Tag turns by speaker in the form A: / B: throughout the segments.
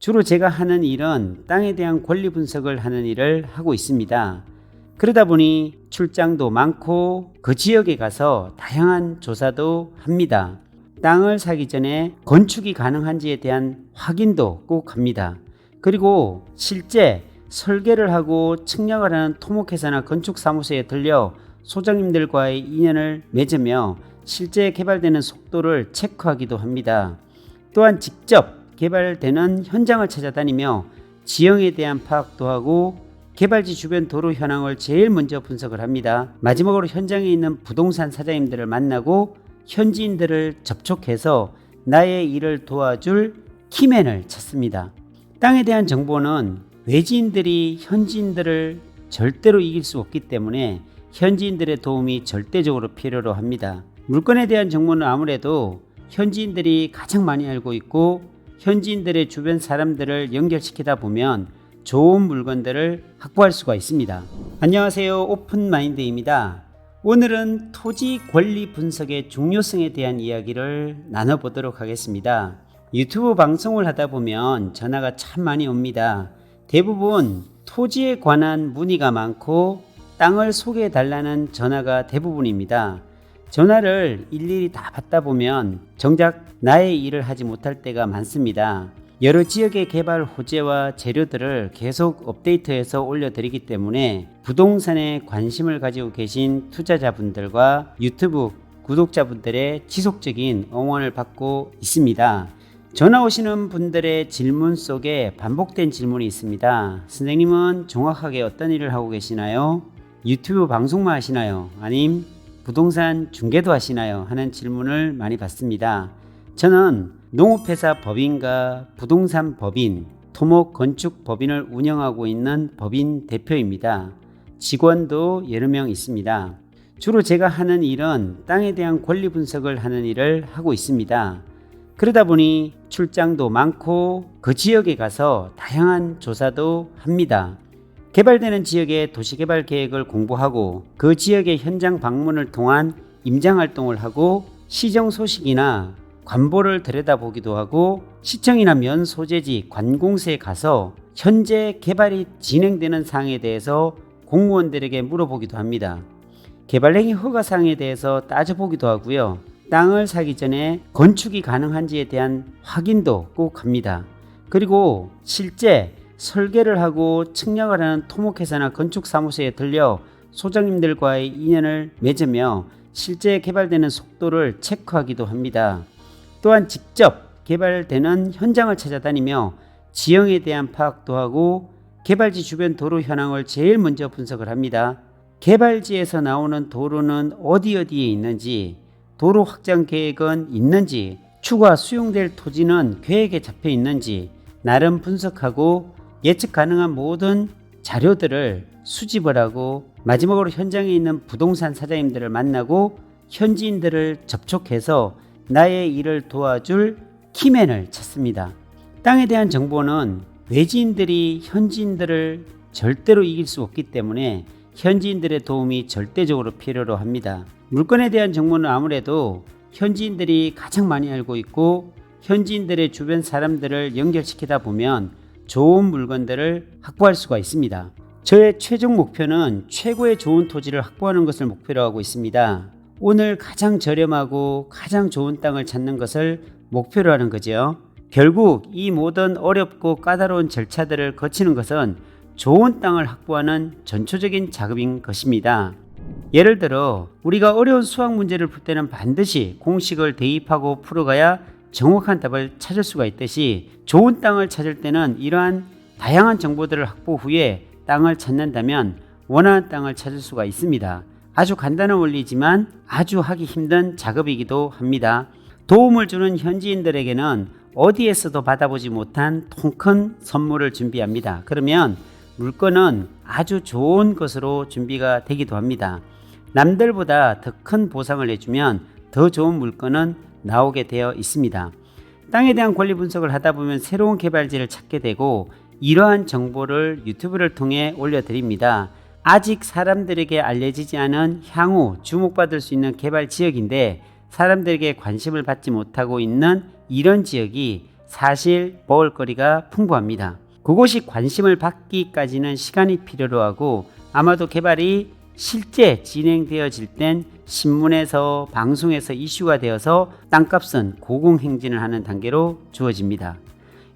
A: 주로 제가 하는 일은 땅에 대한 권리 분석을 하는 일을 하고 있습니다. 그러다 보니 출장도 많고 그 지역에 가서 다양한 조사도 합니다. 땅을 사기 전에 건축이 가능한지에 대한 확인도 꼭 합니다. 그리고 실제 설계를 하고 측량을 하는 토목회사나 건축사무소에 들려 소장님들과의 인연을 맺으며 실제 개발되는 속도를 체크하기도 합니다. 또한 직접 개발되는 현장을 찾아다니며 지형에 대한 파악도 하고 개발지 주변 도로 현황을 제일 먼저 분석을 합니다. 마지막으로 현장에 있는 부동산 사장님들을 만나고 현지인들을 접촉해서 나의 일을 도와줄 키맨을 찾습니다. 땅에 대한 정보는 외지인들이 현지인들을 절대로 이길 수 없기 때문에 현지인들의 도움이 절대적으로 필요로 합니다. 물건에 대한 정보는 아무래도 현지인들이 가장 많이 알고 있고 현지인들의 주변 사람들을 연결시키다 보면 좋은 물건들을 확보할 수가 있습니다. 안녕하세요, 오픈마인드입니다. 오늘은 토지 권리 분석의 중요성에 대한 이야기를 나눠보도록 하겠습니다. 유튜브 방송을 하다 보면 전화가 참 많이 옵니다. 대부분 토지에 관한 문의가 많고 땅을 소개해 달라는 전화가 대부분입니다. 전화를 일일이 다 받다 보면 정작 나의 일을 하지 못할 때가 많습니다. 여러 지역의 개발 호재와 재료들을 계속 업데이트해서 올려드리기 때문에 부동산에 관심을 가지고 계신 투자자분들과 유튜브 구독자분들의 지속적인 응원을 받고 있습니다. 전화 오시는 분들의 질문 속에 반복된 질문이 있습니다. 선생님은 정확하게 어떤 일을 하고 계시나요? 유튜브 방송만 하시나요? 아님 부동산 중개도 하시나요? 하는 질문을 많이 받습니다. 저는 농업회사 법인과 부동산 법인, 토목 건축 법인을 운영하고 있는 법인 대표입니다. 직원도 여러 명 있습니다. 주로 제가 하는 일은 땅에 대한 권리 분석을 하는 일을 하고 있습니다. 그러다 보니 출장도 많고 그 지역에 가서 다양한 조사도 합니다. 개발되는 지역의 도시개발 계획을 공부하고 그 지역의 현장 방문을 통한 임장활동을 하고 시정 소식이나 관보를 들여다보기도 하고 시청이나 면 소재지 관공서에 가서 현재 개발이 진행되는 사항에 대해서 공무원들에게 물어보기도 합니다. 개발행위 허가사항에 대해서 따져보기도 하고요. 땅을 사기 전에 건축이 가능한지에 대한 확인도 꼭 합니다. 그리고 실제 설계를 하고 측량을 하는 토목회사나 건축사무소에 들려 소장님들과의 인연을 맺으며 실제 개발되는 속도를 체크하기도 합니다. 또한 직접 개발되는 현장을 찾아다니며 지형에 대한 파악도 하고 개발지 주변 도로 현황을 제일 먼저 분석을 합니다. 개발지에서 나오는 도로는 어디에 있는지, 도로 확장 계획은 있는지, 추가 수용될 토지는 계획에 잡혀 있는지 나름 분석하고 예측 가능한 모든 자료들을 수집을 하고 마지막으로 현장에 있는 부동산 사장님들을 만나고 현지인들을 접촉해서 나의 일을 도와줄 키맨을 찾습니다. 땅에 대한 정보는 외지인들이 현지인들을 절대로 이길 수 없기 때문에 현지인들의 도움이 절대적으로 필요로 합니다. 물건에 대한 정보는 아무래도 현지인들이 가장 많이 알고 있고 현지인들의 주변 사람들을 연결시키다 보면 좋은 물건들을 확보할 수가 있습니다. 저의 최종 목표는 최고의 좋은 토지를 확보하는 것을 목표로 하고 있습니다. 오늘 가장 저렴하고 가장 좋은 땅을 찾는 것을 목표로 하는 거죠. 결국 이 모든 어렵고 까다로운 절차들을 거치는 것은 좋은 땅을 확보하는 전초적인 작업인 것입니다. 예를 들어 우리가 어려운 수학 문제를 풀 때는 반드시 공식을 대입하고 풀어가야 정확한 답을 찾을 수가 있듯이 좋은 땅을 찾을 때는 이러한 다양한 정보들을 확보 후에 땅을 찾는다면 원하는 땅을 찾을 수가 있습니다. 아주 간단한 원리지만 아주 하기 힘든 작업이기도 합니다. 도움을 주는 현지인들에게는 어디에서도 받아보지 못한 통큰 선물을 준비합니다. 그러면 물건은 아주 좋은 것으로 준비가 되기도 합니다. 남들보다 더 큰 보상을 내주면 더 좋은 물건은 나오게 되어 있습니다. 땅에 대한 권리 분석을 하다 보면 새로운 개발지를 찾게 되고 이러한 정보를 유튜브를 통해 올려드립니다. 아직 사람들에게 알려지지 않은 향후 주목받을 수 있는 개발 지역인데 사람들에게 관심을 받지 못하고 있는 이런 지역이 사실 먹을거리가 풍부합니다. 그곳이 관심을 받기까지는 시간이 필요로 하고 아마도 개발이 실제 진행되어질 땐 신문에서 방송에서 이슈가 되어서 땅값은 고공행진을 하는 단계로 주어집니다.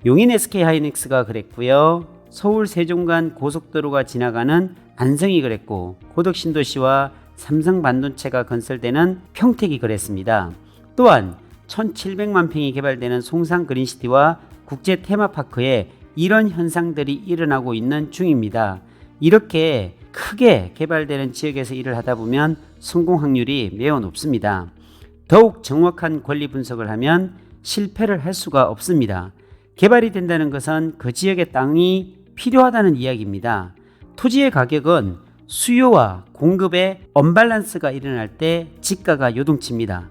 A: 용인 SK하이닉스가 그랬고요. 서울 세종간 고속도로가 지나가는 안성이 그랬고 고덕신도시와 삼성반도체가 건설되는 평택이 그랬습니다. 또한 1700만 평이 개발되는 송산 그린시티와 국제 테마파크에 이런 현상들이 일어나고 있는 중입니다. 이렇게 크게 개발되는 지역에서 일을 하다 보면 성공 확률이 매우 높습니다. 더욱 정확한 권리 분석을 하면 실패를 할 수가 없습니다. 개발이 된다는 것은 그 지역의 땅이 필요하다는 이야기입니다. 토지의 가격은 수요와 공급의 언밸런스가 일어날 때 지가가 요동칩니다.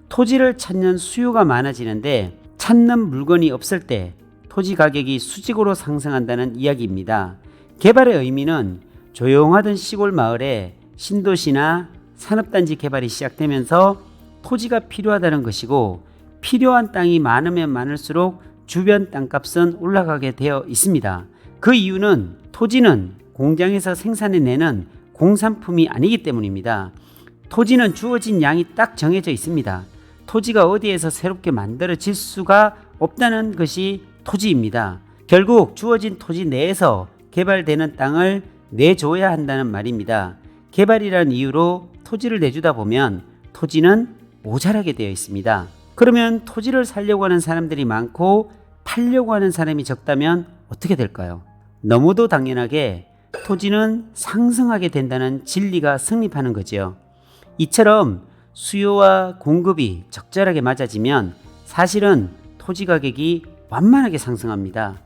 A: 토지를 찾는 수요가 많아지는데 찾는 물건이 없을 때 토지 가격이 수직으로 상승한다는 이야기입니다. 개발의 의미는 조용하던 시골 마을에 신도시나 산업단지 개발이 시작되면서 토지가 필요하다는 것이고 필요한 땅이 많으면 많을수록 주변 땅값은 올라가게 되어 있습니다. 그 이유는 토지는 공장에서 생산해내는 공산품이 아니기 때문입니다. 토지는 주어진 양이 딱 정해져 있습니다. 토지가 어디에서 새롭게 만들어질 수가 없다는 것이 토지입니다. 결국 주어진 토지 내에서 개발되는 땅을 내줘야 한다는 말입니다. 개발이라는 이유로 토지를 내주다 보면 토지는 모자라게 되어 있습니다. 그러면 토지를 살려고 하는 사람들이 많고 팔려고 하는 사람이 적다면 어떻게 될까요? 너무도 당연하게 토지는 상승하게 된다는 진리가 성립하는 거죠. 이처럼 수요와 공급이 적절하게 맞아지면 사실은 토지 가격이 완만하게 상승합니다.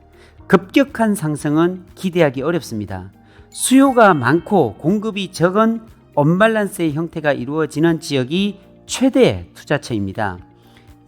A: 급격한 상승은 기대하기 어렵습니다. 수요가 많고 공급이 적은 언밸런스의 형태가 이루어지는 지역이 최대의 투자처입니다.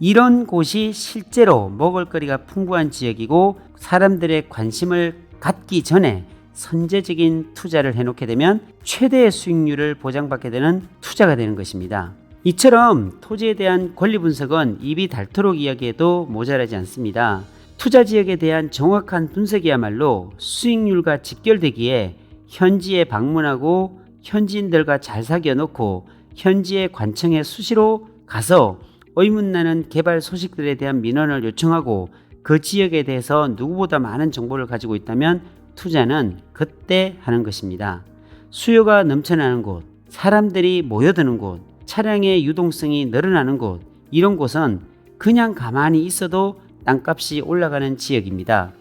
A: 이런 곳이 실제로 먹을거리가 풍부한 지역이고 사람들의 관심을 갖기 전에 선제적인 투자를 해놓게 되면 최대의 수익률을 보장받게 되는 투자가 되는 것입니다. 이처럼 토지에 대한 권리 분석은 입이 닳도록 이야기해도 모자라지 않습니다. 투자 지역에 대한 정확한 분석이야말로 수익률과 직결되기에 현지에 방문하고 현지인들과 잘 사귀어 놓고 현지의 관청에 수시로 가서 의문나는 개발 소식들에 대한 민원을 요청하고 그 지역에 대해서 누구보다 많은 정보를 가지고 있다면 투자는 그때 하는 것입니다. 수요가 넘쳐나는 곳, 사람들이 모여드는 곳, 차량의 유동성이 늘어나는 곳, 이런 곳은 그냥 가만히 있어도 땅값이 올라가는 지역입니다.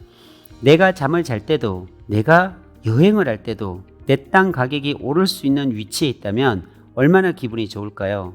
A: 내가 잠을 잘 때도, 내가 여행을 할 때도 내 땅 가격이 오를 수 있는 위치에 있다면 얼마나 기분이 좋을까요?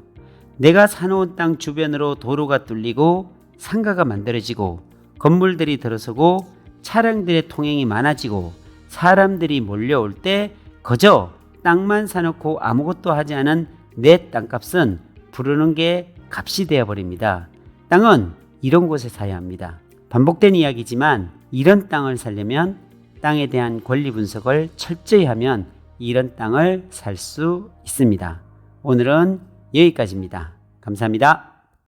A: 내가 사놓은 땅 주변으로 도로가 뚫리고 상가가 만들어지고 건물들이 들어서고 차량들의 통행이 많아지고 사람들이 몰려올 때 그저 땅만 사놓고 아무것도 하지 않은 내 땅값은 부르는 게 값이 되어버립니다. 땅은 이런 곳에 사야 합니다. 반복된 이야기지만 이런 땅을 살려면 땅에 대한 권리 분석을 철저히 하면 이런 땅을 살 수 있습니다. 오늘은 여기까지입니다. 감사합니다.